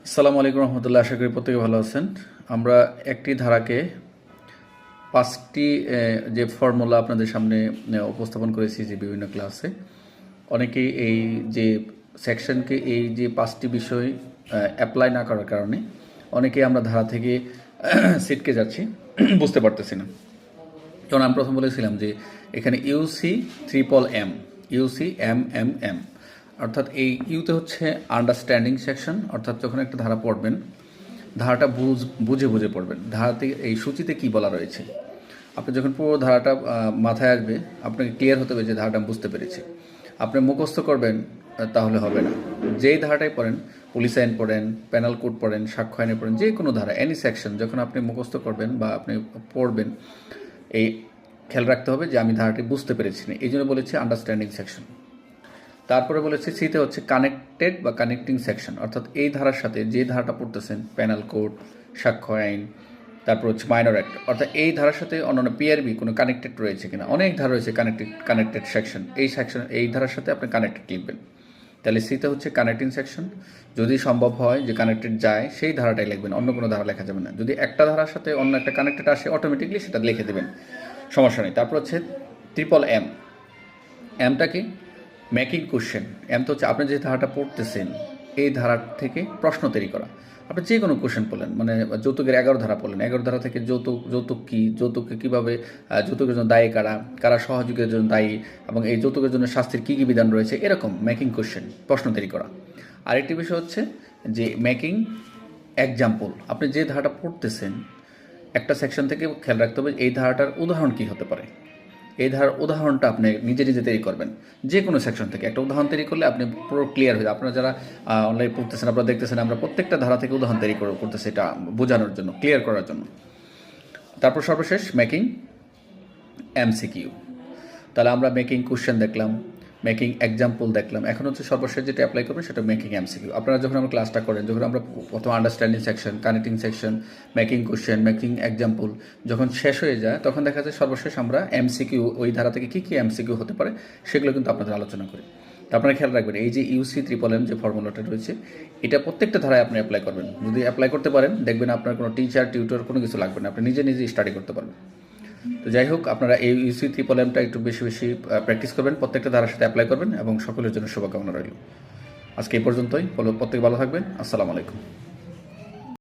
আসসালামু আলাইকুম রহমতুল্লাহ। আশা করি প্রত্যেকে ভালো আছেন। আমরা একটি ধারাকে পাঁচটি যে ফর্মুলা আপনাদের সামনে উপস্থাপন করেছি যে বিভিন্ন ক্লাসে, অনেকেই এই যে সেকশনকে এই যে পাঁচটি বিষয় অ্যাপ্লাই না করার কারণে অনেকেই আমরা ধারা থেকে ছিটকে যাচ্ছি, বুঝতে পারতেছি না। যেমন আমি প্রথম বলেছিলাম যে এখানে ইউসি ট্রিপল এম, ইউসি এম এম এম, অর্থাৎ এই ইউতে হচ্ছে আন্ডারস্ট্যান্ডিং সেকশন, অর্থাৎ যখন একটা ধারা পড়বেন ধারাটা বুঝে বুঝে পড়বেন। ধারাতে এই সূচিতে কি বলা রয়েছে, আপনি যখন পুরো ধারাটা মাথায় আসবে আপনাকে ক্লিয়ার হতে হবে যে ধারাটা আমি বুঝতে পেরেছি। আপনি মুখস্থ করবেন তাহলে হবে না। যেই ধারাটাই পড়েন, পুলিশ আইন পড়েন, প্যানাল কোড পড়েন, সাক্ষ্য আইনে পড়েন, যে কোনো ধারা এনি সেকশন যখন আপনি মুখস্থ করবেন বা আপনি পড়বেন, এই খেয়াল রাখতে হবে যে আমি ধারাটি বুঝতে পেরেছি না, এই জন্য বলেছি আন্ডারস্ট্যান্ডিং সেকশন। তারপরে বলেছি সিতে হচ্ছে কানেক্টেড বা কানেক্টিং সেকশন, অর্থাৎ এই ধারার সাথে যে ধারাটা পড়তেছেন, প্যানাল কোড, সাক্ষ্য আইন, তারপর হচ্ছে মাইনর অ্যাক্ট, অর্থাৎ এই ধারার সাথে অন্যান্য পিআরবি কোনো কানেক্টেড রয়েছে কিনা। অনেক ধারা রয়েছে কানেক্টেড সেকশন, এই ধারার সাথে আপনি কানেক্টেড লিখবেন। তাহলে সিতে হচ্ছে কানেক্টিং সেকশন, যদি সম্ভব হয় যে কানেক্টেড যায় সেই ধারাটাই লিখবেন, অন্য কোনো ধারা লেখা যাবে না। যদি একটা ধারার সাথে অন্য একটা কানেক্টেড আসে অটোমেটিকলি সেটা লিখে দেবেন, সমস্যা নেই। তারপর হচ্ছে ট্রিপল এম, এমটা কি? Making question. এম তো হচ্ছে আপনি যে ধারাটা পড়তেছেন এই ধারা থেকে প্রশ্ন তৈরি করা। আপনি যে কোনো কোশ্চেন পড়লেন, মানে যৌতুকের 11 ধারা পড়লেন, 11 ধারা থেকে যৌতুক কী, যৌতুককে কীভাবে, যৌতুকের জন্য দায়ী কারা, কারা সহযোগের জন্য দায়ী, এবং এই যৌতুকের জন্য শাস্তির কী কী বিধান রয়েছে, এরকম মেকিং কোশ্চেন, প্রশ্ন তৈরি করা। আরেকটি বিষয় হচ্ছে যে মেকিং এক্সাম্পল। আপনি যে ধারাটা পড়তেছেন একটা সেকশন থেকে খেয়াল রাখতে হবে এই ধারাটার উদাহরণ কী হতে পারে। এই ধারার উদাহরণটা আপনি নিজে নিজে তৈরি করবেন, যে কোনো সেকশন থেকে একটা উদাহরণ তৈরি করলে আপনি পুরো ক্লিয়ার হয়ে যাবে। আপনারা যারা অনলাইন পড়তেছেন, আপনারা দেখতেছেন আমরা প্রত্যেকটা ধারা থেকে উদাহরণ তৈরি করতেছি, এটা বোঝানোর জন্য, ক্লিয়ার করার জন্য। তারপর সর্বশেষ মেকিং এমসিকিউ। তাহলে আমরা মেকিং কোশ্চেন দেখলাম, মেকিং এক্সাম্পল দেখলাম, এখন হচ্ছে সর্বশেষ যেটা অ্যাপ্লাই করবেন সেটা মেকিং এমসিকিউ। আপনারা যখন আমরা ক্লাসটা করেন, যখন আমরা প্রথম understanding section, connecting section, making question, making example যখন শেষ হয়ে যায়, তখন দেখা যায় সর্বশেষ আমরা এমসিকিউ, ওই ধারা থেকে কী কী এমসিকিউ হতে পারে সেগুলো কিন্তু আপনাদের আলোচনা করি। তো আপনারা খেয়াল রাখবেন এই যে ইউসি ট্রিপল এম যে ফর্মুলাটা রয়েছে, এটা প্রত্যেকটা ধারায় আপনি অ্যাপ্লাই করবেন। যদি অ্যাপ্লাই করতে পারেন দেখবেন আপনার কোনো টিচার টিউটর কোনো কিছু লাগবে না, আপনি নিজে নিজে স্টাডি করতে পারবেন। তো যাই হোক, আপনারা এই ইউসি ট্রিপল এমটা একটু বেশি বেশি প্র্যাকটিস করবেন, প্রত্যেকটা ধারার সাথে অ্যাপ্লাই করবেন, এবং সকলের জন্য শুভকামনা রইল। আজকে এই পর্যন্তই, প্রত্যেকে ভালো থাকবেন। আসসালামু আলাইকুম।